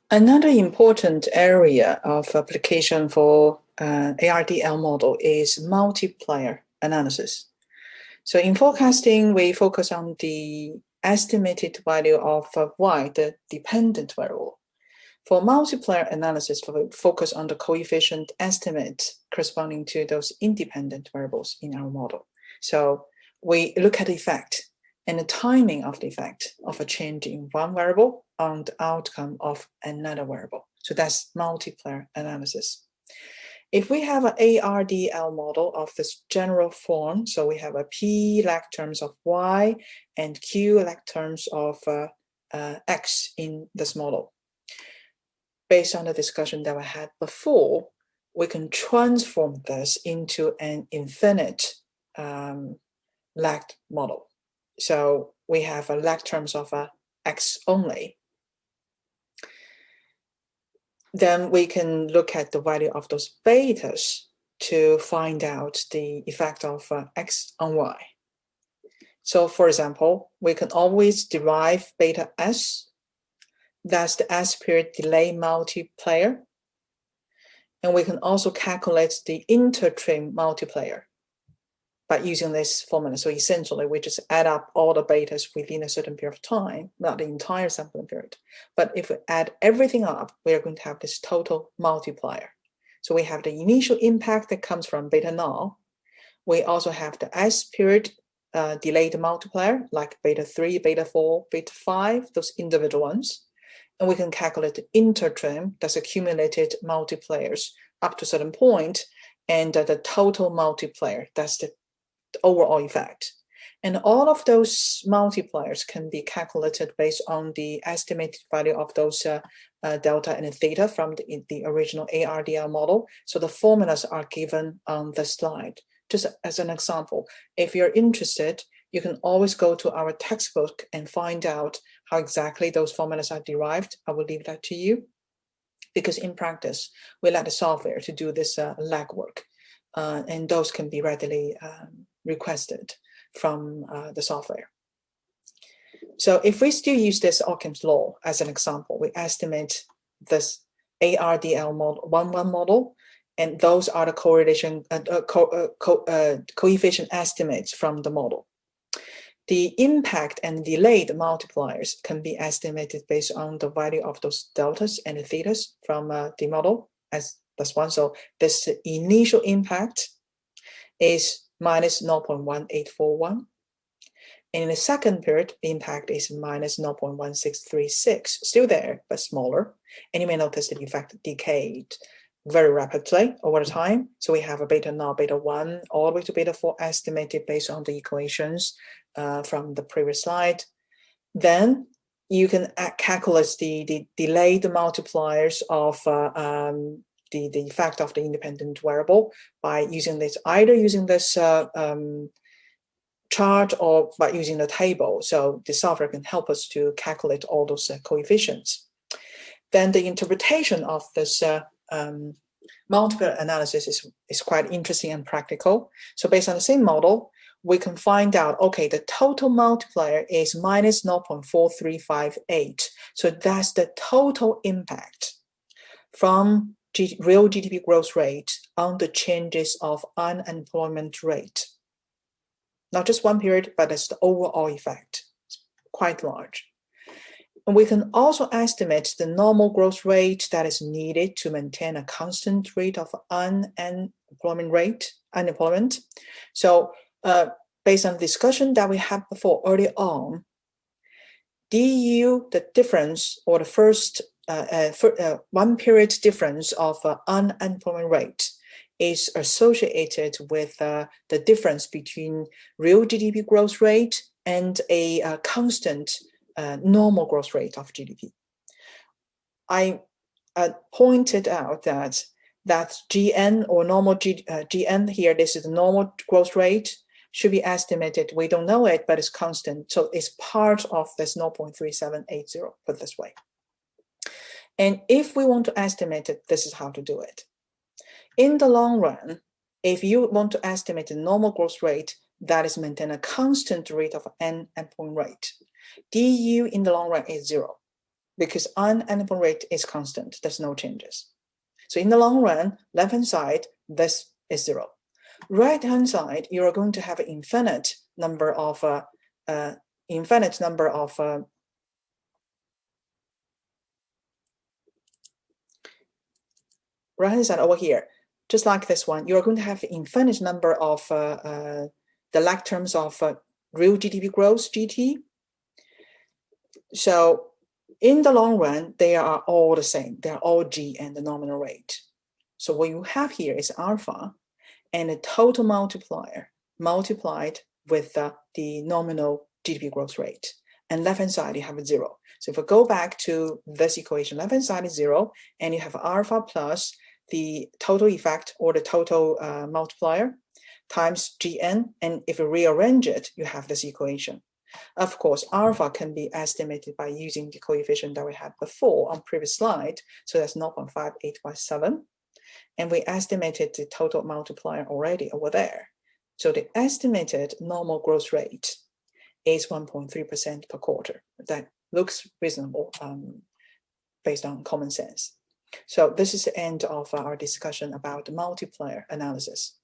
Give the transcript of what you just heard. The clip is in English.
Another important area of application for ARDL model is multiplier analysis. So in forecasting, we focus on the estimated value of y, the dependent variable. For multiplier analysis, we focus on the coefficient estimate corresponding to those independent variables in our model. So we look at the effect and the timing of the effect of a change in one variable on the outcome of another variable. So that's multiplier analysis. If we have an ARDL model of this general form, so we have a P like terms of Y and Q like terms of X in this model. Based on the discussion that we had before, we can transform this into an infinite lagged model. So we have a lag terms of X only. Then we can look at the value of those betas to find out the effect of X on Y. So for example, we can always derive beta S. That's the S period delay multiplier. And we can also calculate the intertrim multiplier by using this formula. So essentially, we just add up all the betas within a certain period of time, not the entire sampling period. But if we add everything up, we are going to have this total multiplier. So we have the initial impact that comes from beta null. We also have the S period delayed multiplier, like beta 3, beta 4, beta 5, those individual ones. And we can calculate the intertrim, that's accumulated multipliers up to a certain point, and the total multiplier, that's the overall effect. And all of those multipliers can be calculated based on the estimated value of those delta and theta from the original ARDL model. So the formulas are given on the slide. Just as an example, if you're interested, you can always go to our textbook and find out how exactly those formulas are derived. I will leave that to you, because in practice, we let the software to do this legwork, and those can be readily requested from the software. So if we still use this Occam's law as an example, we estimate this ARDL model, 1-1 model, and those are the correlation coefficient estimates from the model. The impact and delayed multipliers can be estimated based on the value of those deltas and thetas from the model as that's one. So this initial impact is minus 0.1841. And in the second period, the impact is minus 0.1636, still there, but smaller. And you may notice the effect decayed very rapidly over time. So we have a beta null, beta 1, all the way to beta 4 estimated based on the equations from the previous slide. Then you can calculate the delayed multipliers of the effect of the independent variable by using this, either using this chart or by using the table. So the software can help us to calculate all those coefficients. Then the interpretation of this multiplier analysis is quite interesting and practical. So based on the same model, we can find out, okay, the total multiplier is minus 0.4358. So that's the total impact from real GDP growth rate on the changes of unemployment rate. Not just one period, but it's the overall effect. It's quite large. And we can also estimate the normal growth rate that is needed to maintain a constant rate of unemployment. So based on the discussion that we had before early on, DU, the difference or the first 1 period difference of unemployment rate is associated with the difference between real GDP growth rate and a constant normal growth rate of GDP. I pointed out that GN or normal GN here, this is the normal growth rate, should be estimated. We don't know it, but it's constant. So it's part of this 0.3780, put it this way. And if we want to estimate it, this is how to do it. In the long run, if you want to estimate the normal growth rate, that is maintain a constant rate of unemployment rate. DU in the long run is 0. because unemployment rate is constant. There's no changes. So in the long run, left-hand side, this is 0. Right-hand side, you are going to have an infinite number of right-hand side over here, just like this one, you're going to have an infinite number of the like terms of real GDP growth, GT. So in the long run, they are all the same. They're all G and the nominal rate. So what you have here is alpha and a total multiplier multiplied with the nominal GDP growth rate. And left-hand side, you have a 0. So if we go back to this equation, left-hand side is 0, and you have alpha plus the total effect or the total multiplier times Gn. And if you rearrange it, you have this equation. Of course, alpha can be estimated by using the coefficient that we had before on previous slide. So that's 0.587. And we estimated the total multiplier already over there. So the estimated normal growth rate is 1.3% per quarter. That looks reasonable based on common sense. So this is the end of our discussion about the multiplier analysis.